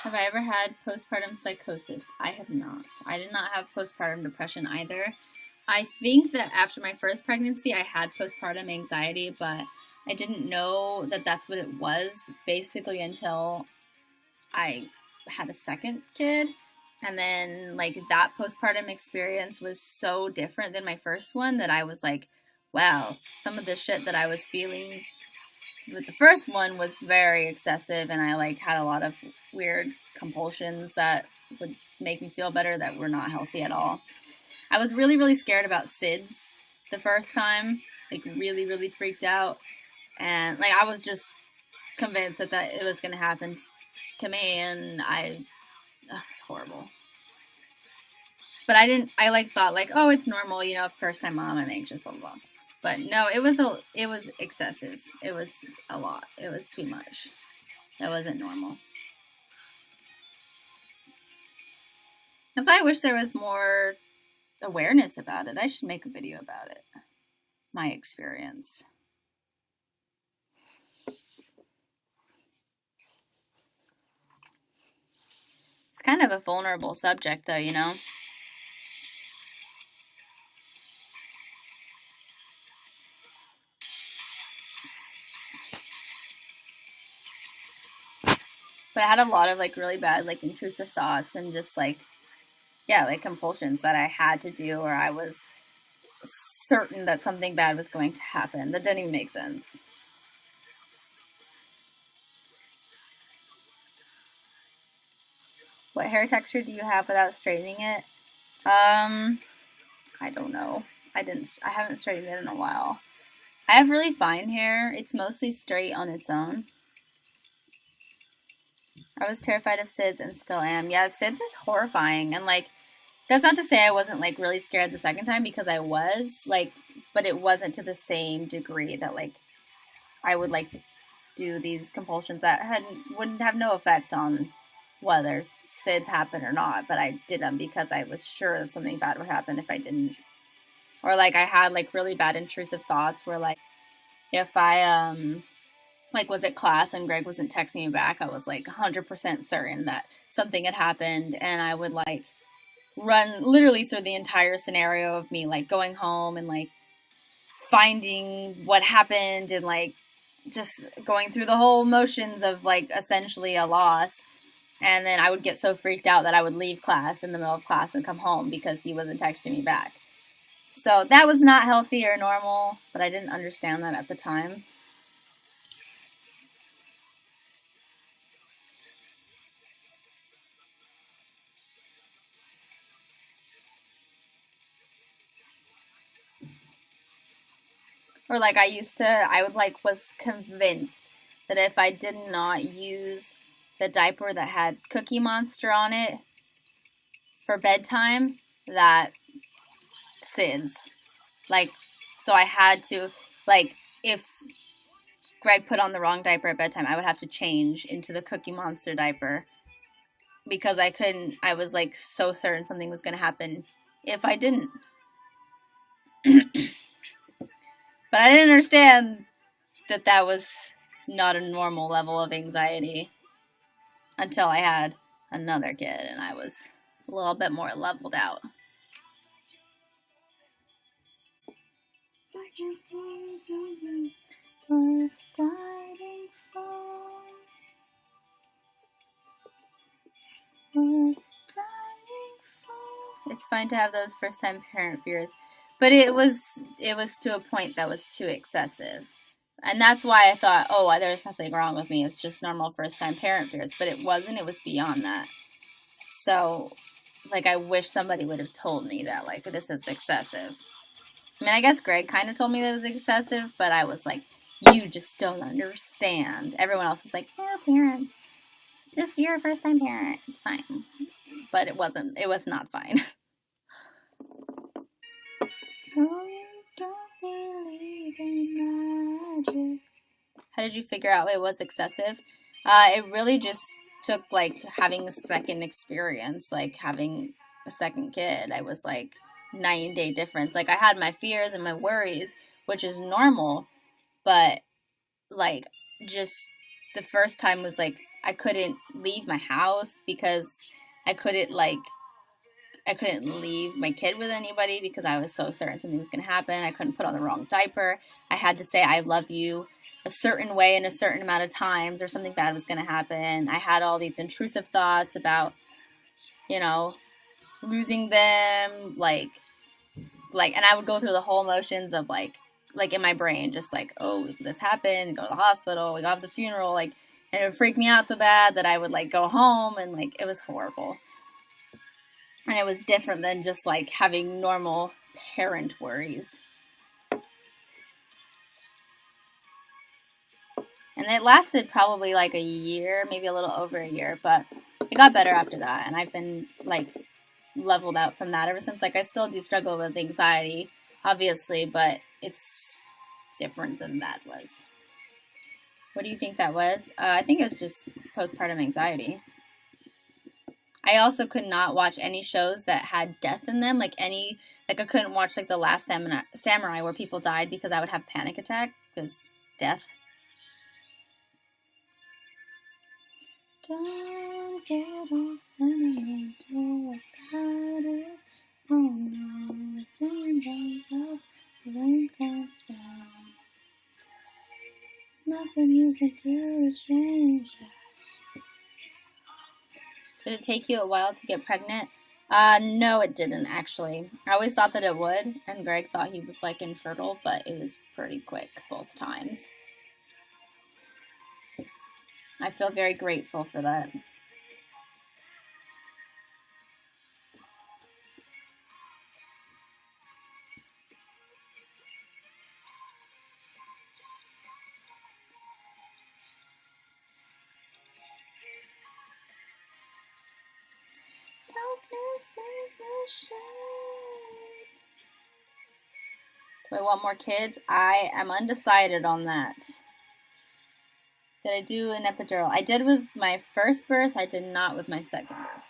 Have I ever had postpartum psychosis? I have not. I did not have postpartum depression either. I think that after my first pregnancy, I had postpartum anxiety, but I didn't know that that's what it was basically until I had a second kid. And then, like, that postpartum experience was so different than my first one that I was like, wow, some of the shit that I was feeling with the first one was very excessive, and I like had a lot of weird compulsions that would make me feel better that were not healthy at all. I was really, really scared about SIDS the first time, like really, really freaked out, and like I was just convinced that it was going to happen to me, and it was horrible. But I like thought like, oh, it's normal, you know, first time mom, I'm anxious, blah blah blah. But no, it was excessive. It was a lot. It was too much. That wasn't normal. That's why I wish there was more awareness about it. I should make a video about it. My experience. It's kind of a vulnerable subject though, you know? But I had a lot of like really bad like intrusive thoughts and just like, yeah, like compulsions that I had to do, or I was certain that something bad was going to happen. That didn't even make sense. What hair texture do you have without straightening it? I don't know. I haven't straightened it in a while. I have really fine hair. It's mostly straight on its own. I was terrified of SIDS and still am. Yeah, SIDS is horrifying. And like, that's not to say I wasn't like really scared the second time, because I was like, but it wasn't to the same degree that like I would like do these compulsions that wouldn't have no effect on whether SIDS happened or not. But I did them because I was sure that something bad would happen if I didn't. Or like I had like really bad intrusive thoughts where like if I like was at class and Greg wasn't texting me back, I was like 100% certain that something had happened, and I would like run literally through the entire scenario of me like going home and like finding what happened and like just going through the whole motions of like essentially a loss. And then I would get so freaked out that I would leave class in the middle of class and come home because he wasn't texting me back. So that was not healthy or normal, but I didn't understand that at the time. Or like I was convinced that if I did not use the diaper that had Cookie Monster on it for bedtime, that SIDS. Like, so I had to, like, if Greg put on the wrong diaper at bedtime, I would have to change into the Cookie Monster diaper because I was like so certain something was going to happen if I didn't. But I didn't understand that was not a normal level of anxiety until I had another kid and I was a little bit more leveled out. It's fine to have those first-time parent fears, but it was to a point that was too excessive. And that's why I thought, oh, there's nothing wrong with me. It's just normal first-time parent fears. But it wasn't. It was beyond that. So, like, I wish somebody would have told me that, like, this is excessive. I mean, I guess Greg kind of told me that it was excessive, but I was like, you just don't understand. Everyone else was like, yeah, parents. Just you're a first-time parent. It's fine. But it wasn't. It was not fine. So you don't believe in magic. How did you figure out it was excessive? It really just took like having a second experience, like having a second kid. I was like 9-day difference. Like I had my fears and my worries, which is normal, but like just the first time was like I couldn't leave my house because I couldn't leave my kid with anybody because I was so certain something was going to happen. I couldn't put on the wrong diaper. I had to say I love you a certain way in a certain amount of times or something bad was going to happen. I had all these intrusive thoughts about, you know, losing them, like, and I would go through the whole motions of like in my brain, just like, oh, this happened, go to the hospital, we got the funeral, like, and it would freak me out so bad that I would like go home and like, it was horrible. And it was different than just like having normal parent worries. And it lasted probably like a year, maybe a little over a year, but it got better after that. And I've been like leveled out from that ever since. Like I still do struggle with anxiety, obviously, but it's different than that was. What do you think that was? I think it was just postpartum anxiety. I also could not watch any shows that had death in them, like I couldn't watch like The Last Samurai where people died because I would have panic attack because death. Don't get all sentimental about it. Oh no, the sun goes up, the rain comes down. Nothing you can do to change that. Did it take you a while to get pregnant? No, it didn't, actually. I always thought that it would, and Greg thought he was, like, infertile, but it was pretty quick both times. I feel very grateful for that. Do I want more kids? I am undecided on that. Did I do an epidural? I did with my first birth. I did not with my second birth.